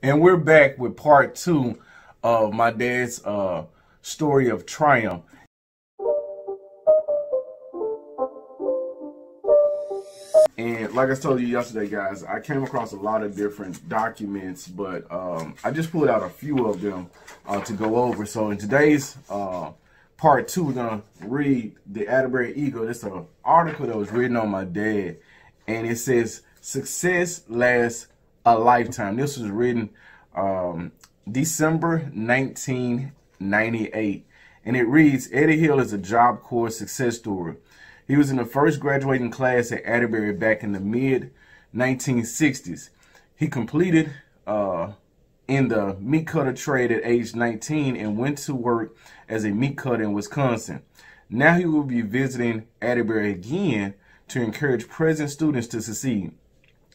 And we're back with part 2 of my dad's story of triumph. And like I told you yesterday, guys, I came across a lot of different documents, but I just pulled out a few of them to go over. So in today's part 2, we're going to read the Atterbury Eagle. It's an article that was written on my dad, and it says, "Success lasts a lifetime." This was written December 1998, and it reads, "Eddie Hill is a Job Corps success story. He was in the first graduating class at Atterbury back in the mid-1960s. He completed in the meat cutter trade at age 19 and went to work as a meat cutter in Wisconsin. Now he will be visiting Atterbury again to encourage present students to succeed.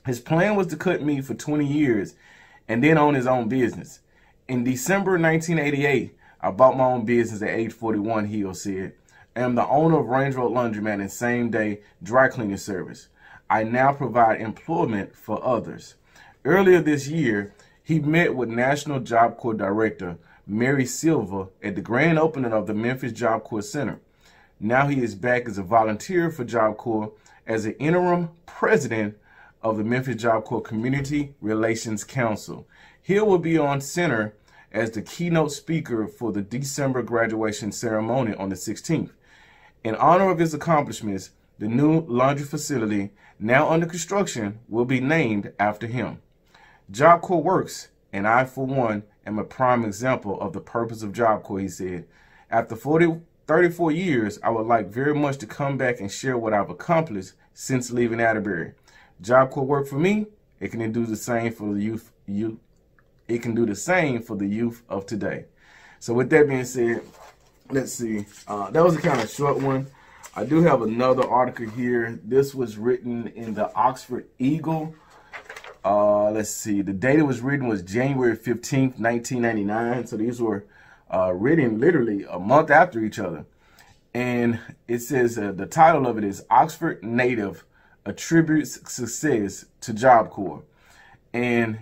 His plan was to cut meat for 20 years and then own his own business. In December 1988, I bought my own business at age 41, Hill said. I am the owner of Range Road Laundromat and same-day dry cleaning service. I now provide employment for others." Earlier this year, he met with National Job Corps Director Mary Silva at the grand opening of the Memphis Job Corps Center. Now he is back as a volunteer for Job Corps as an interim president of the Memphis Job Corps Community Relations Council. Hill will be on center as the keynote speaker for the December graduation ceremony on the 16th. In honor of his accomplishments, the new laundry facility, now under construction, will be named after him. "Job Corps works, and I, for one, am a prime example of the purpose of Job Corps," he said. "After 34 years, I would like very much to come back and share what I've accomplished since leaving Atterbury. Job Corps work for me. It can do the same for the youth. It can do the same for the youth of today." So with that being said, let's see. That was a kind of short one. I do have another article here. This was written in the Oxford Eagle. Let's see. The date it was written was January 15th, 1999. So these were written literally a month after each other. And it says the title of it is "Oxford Native Attributes Success to Job Corps." And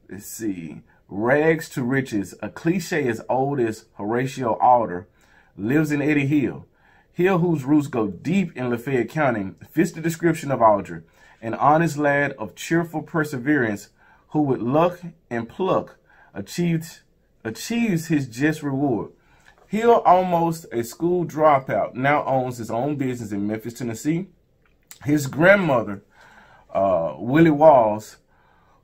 let's see. "Rags to riches, a cliche as old as Horatio Alder, lives in Eddie Hill. Hill, whose roots go deep in Lafayette County, fits the description of Alder, an honest lad of cheerful perseverance who with luck and pluck achieves his just reward. Hill, almost a school dropout, now owns his own business in Memphis, Tennessee. His grandmother, Willie Walls,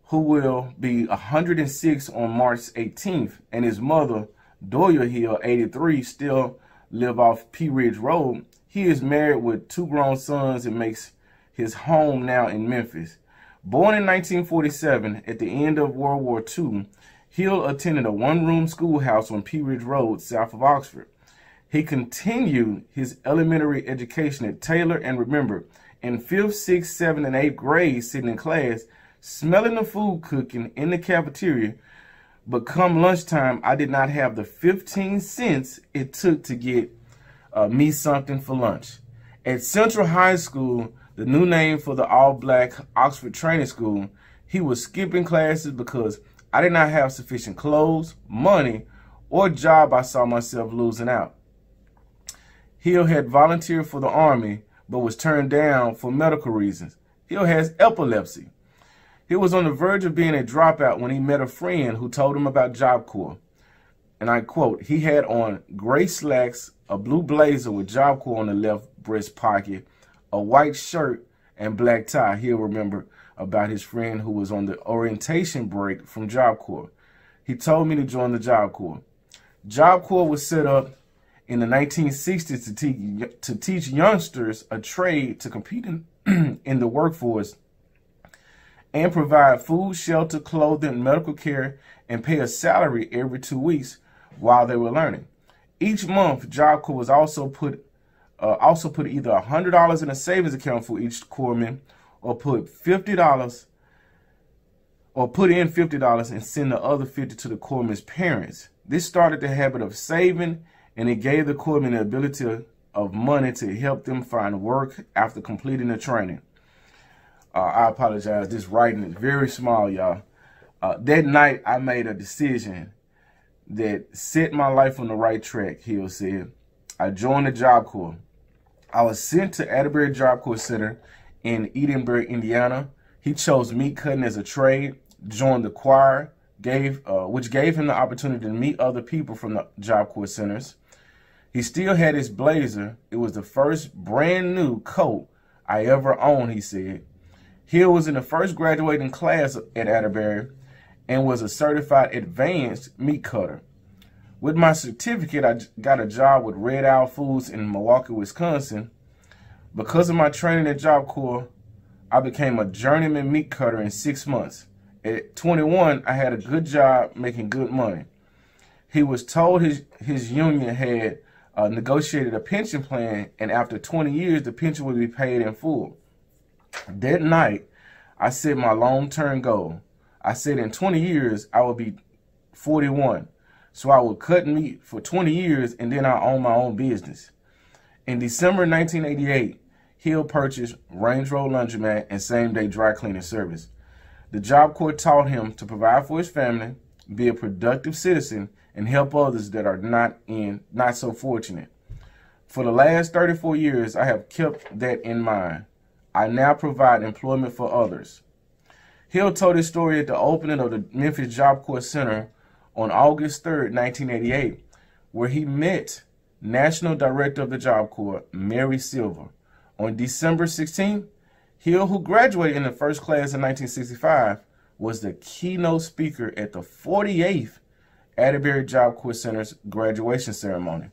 who will be 106 on March 18th, and his mother, Doyle Hill, 83, still live off Pea Ridge Road. He is married with 2 grown sons and makes his home now in Memphis. Born in 1947, at the end of World War II, Hill attended a one-room schoolhouse on Pea Ridge Road, south of Oxford. He continued his elementary education at Taylor and remembered, in 5th, 6th, 7th, and 8th grades, sitting in class, smelling the food cooking in the cafeteria, but come lunchtime, I did not have the 15 cents it took to get me something for lunch. At Central High School, the new name for the all-black Oxford Training School, he was skipping classes because I did not have sufficient clothes, money, or job. I saw myself losing out. Hill had volunteered for the Army, but was turned down for medical reasons. Hill has epilepsy. He was on the verge of being a dropout when he met a friend who told him about Job Corps. And I quote, "He had on gray slacks, a blue blazer with Job Corps on the left breast pocket, a white shirt, and black tie." He'll remember about his friend who was on the orientation break from Job Corps. "He told me to join the Job Corps." Job Corps was set up in the 1960s to teach youngsters a trade to compete in the workforce and provide food, shelter, clothing, medical care, and pay a salary every 2 weeks while they were learning. Each month, Job Corps was also put either $100 in a savings account for each corpsman, or put in $50 and send the other $50 to the corpsman's parents. This started the habit of saving, and it gave the corpsman the ability of money to help them find work after completing the training. I apologize. This writing is very small, y'all. That night, I made a decision that set my life on the right track, Hill said. I joined the Job Corps. I was sent to Atterbury Job Corps Center in Edinburgh, Indiana. He chose meat cutting as a trade, joined the choir, which gave him the opportunity to meet other people from the Job Corps centers. He still had his blazer. It was the first brand new coat I ever owned, he said. Hill was in the first graduating class at Atterbury and was a certified advanced meat cutter. With my certificate, I got a job with Red Owl Foods in Milwaukee, Wisconsin. Because of my training at Job Corps, I became a journeyman meat cutter in 6 months. At 21, I had a good job making good money. He was told his union had negotiated a pension plan, and after 20 years, the pension would be paid in full. That night, I set my long-term goal. I said in 20 years, I would be 41. So I would cut meat for 20 years, and then I own my own business. In December 1988, Hill purchased Range Road Laundromat and same-day dry cleaning service. The Job Corps taught him to provide for his family, be a productive citizen, and help others that are not so fortunate. For the last 34 years, I have kept that in mind. I now provide employment for others. Hill told his story at the opening of the Memphis Job Corps Center on August 3rd, 1988, where he met National Director of the Job Corps, Mary Silver. On December 16th, Hill, who graduated in the first class in 1965, was the keynote speaker at the 48th Atterbury Job Corps Center's graduation ceremony.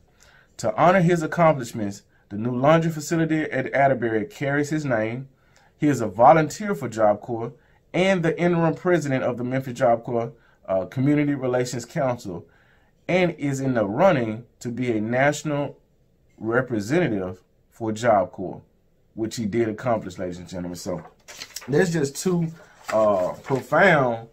To honor his accomplishments, the new laundry facility at Atterbury carries his name. He is a volunteer for Job Corps and the interim president of the Memphis Job Corps Community Relations Council, and is in the running to be a national representative for Job Corps, which he did accomplish, ladies and gentlemen. So there's just two profound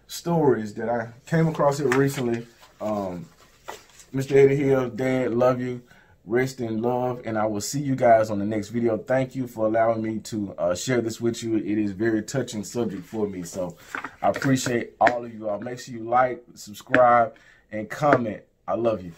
stories that I came across here recently. Mr. Eddie Hill, Dad, love you. Rest in love, and I will see you guys on the next video. Thank you for allowing me to share this with you. It is a very touching subject for me, so I appreciate all of you all. Make sure you like, subscribe, and comment. I love you.